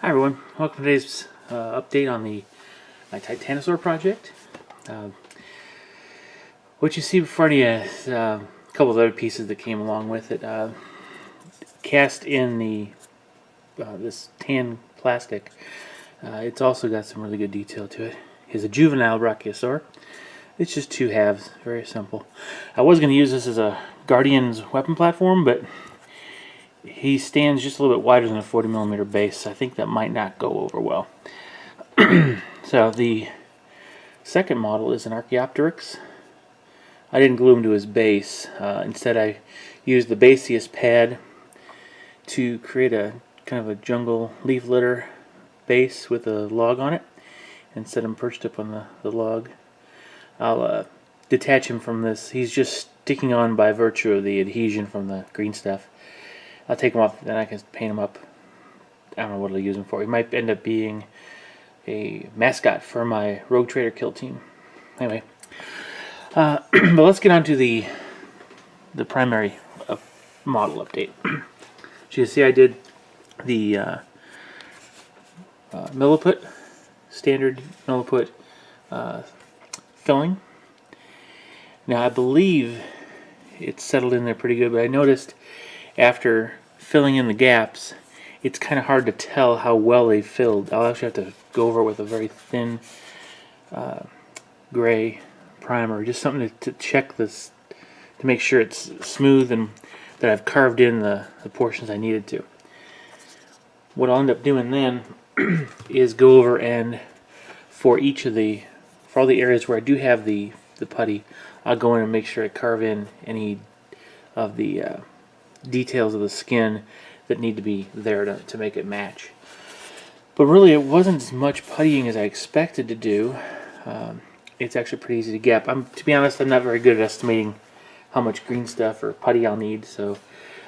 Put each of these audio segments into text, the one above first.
Hi everyone, welcome to today's update on my Titanosaur project. What you see before you is a couple of other pieces that came along with it. Cast in this tan plastic. It's also got some really good detail to it. It's a juvenile Brachiosaur. It's just two halves, very simple. I was going to use this as a Guardian's weapon platform, but he stands just a little bit wider than a 40mm base, so I think that might not go over well. So the second model is an Archaeopteryx. I didn't glue him to his base. Instead I used the Baseus pad to create a kind of a jungle leaf litter base with a log on it and set him perched up on the log. I'll detach him from this. He's just sticking on by virtue of the adhesion from the green stuff. I'll take him off, then I can paint him up. I don't know what I'll use him for. He might end up being a mascot for my Rogue Trader kill team. Anyway, but let's get on to the primary model update. As you can see, I did the milliput, standard milliput filling. Now I believe it's settled in there pretty good, but I noticed after filling in the gaps, it's kind of hard to tell how well they filled. I'll actually have to go over it with a very thin gray primer, just something to check this, to make sure it's smooth and that I've carved in the portions I needed to. What I'll end up doing then is go over and for all the areas where I do have the putty, I'll go in and make sure I carve in any of the details of the skin that need to be there to make it match. But really it wasn't as much puttying as I expected to do. It's actually pretty easy to gap. To be honest, I'm not very good at estimating how much green stuff or putty I'll need, so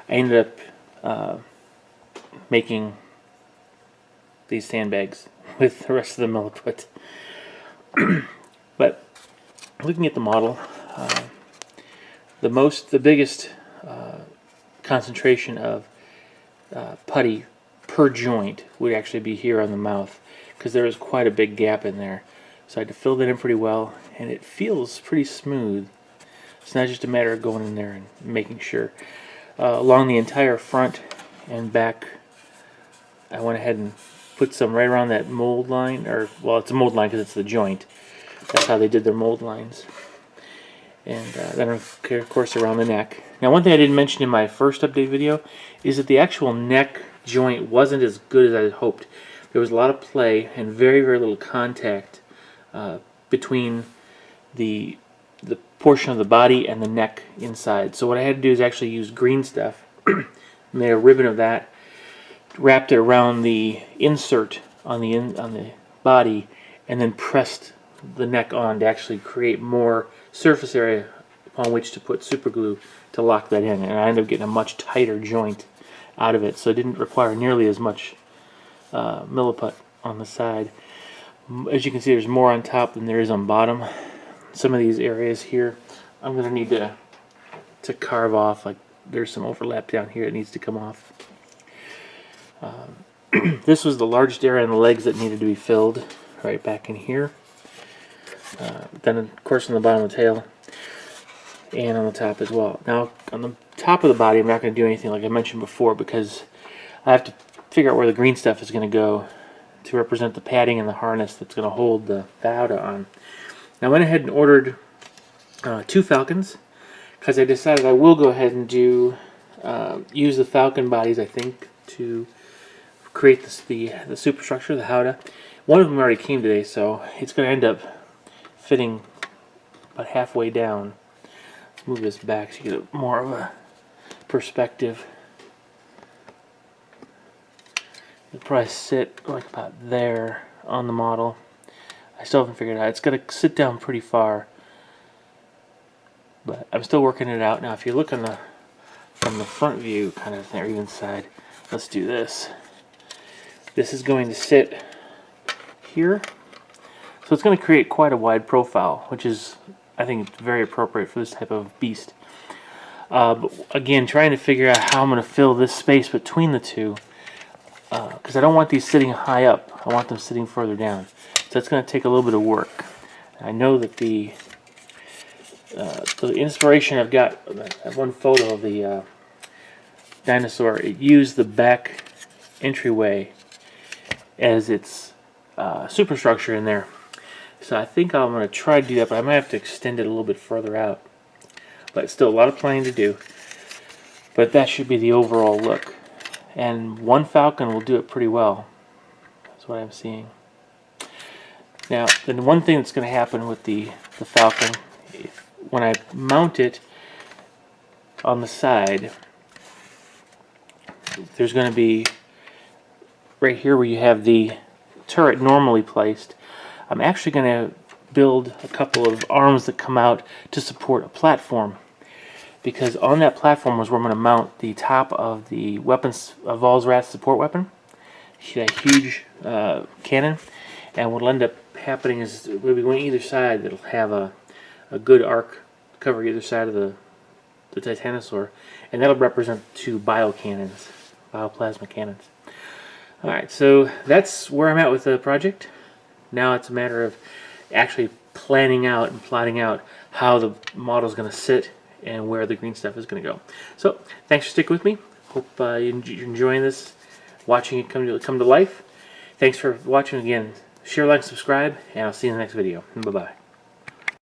I ended up making these sandbags with the rest of the milliput. But looking at the model, the biggest concentration of putty per joint would actually be here on the mouth, because there is quite a big gap in there. So I had to fill that in pretty well, and it feels pretty smooth. It's not just a matter of going in there and making sure. Along the entire front and back, I went ahead and put some right around that mold line, or well, it's a mold line because it's the joint. That's how they did their mold lines. And then of course around the neck. Now one thing I didn't mention in my first update video is that the actual neck joint wasn't as good as I had hoped. There was a lot of play and very, very little contact between the portion of the body and the neck inside. So what I had to do is actually use green stuff, made a ribbon of that, wrapped it around the insert on the body, and then pressed the neck on to actually create more surface area upon which to put super glue to lock that in, and I ended up getting a much tighter joint out of it, so it didn't require nearly as much milliput on the side. As you can see, there's more on top than there is on bottom. Some of these areas here I'm going to need to carve off. Like there's some overlap down here that needs to come off. This was the largest area on the legs that needed to be filled, right back in here. Then of course on the bottom of the tail and on the top as well. Now on the top of the body I'm not going to do anything like I mentioned before, because I have to figure out where the green stuff is going to go to represent the padding and the harness that's going to hold the howdah on. Now I went ahead and ordered 2 Falcons, because I decided I will go ahead and use the Falcon bodies, I think, to create the superstructure, the howdah. One of them already came today, so it's going to end up fitting about halfway down. Let's move this back so you get more of a perspective. It'll probably sit like about there on the model. I still haven't figured it out. It's going to sit down pretty far, but I'm still working it out. Now if you look from the front view kind of thing, or even side, let's do this. This is going to sit here. So it's going to create quite a wide profile, which is, I think, very appropriate for this type of beast. But again, trying to figure out how I'm going to fill this space between the two. because I don't want these sitting high up. I want them sitting further down. So it's going to take a little bit of work. I know that the inspiration I've got, I have one photo of the dinosaur. It used the back entryway as its superstructure in there. So I think I'm going to try to do that, but I might have to extend it a little bit further out. But still a lot of planning to do. But that should be the overall look. And one Falcon will do it pretty well. That's what I'm seeing. Now, the one thing that's going to happen with the Falcon, when I mount it on the side, there's going to be right here where you have the turret normally placed. I'm actually going to build a couple of arms that come out to support a platform, because on that platform is where I'm going to mount the top of the weapons of Volsrat's support weapon, that huge cannon. And what'll end up happening is we'll be going either side. That'll have a good arc cover either side of the Titanosaur, and that'll represent two biocannons, bioplasma cannons. Alright, so that's where I'm at with the project. Now it's a matter of actually planning out and plotting out how the model is going to sit and where the green stuff is going to go. So, thanks for sticking with me. Hope you're enjoying this, watching it come to life. Thanks for watching again. Share, like, subscribe, and I'll see you in the next video. Bye-bye.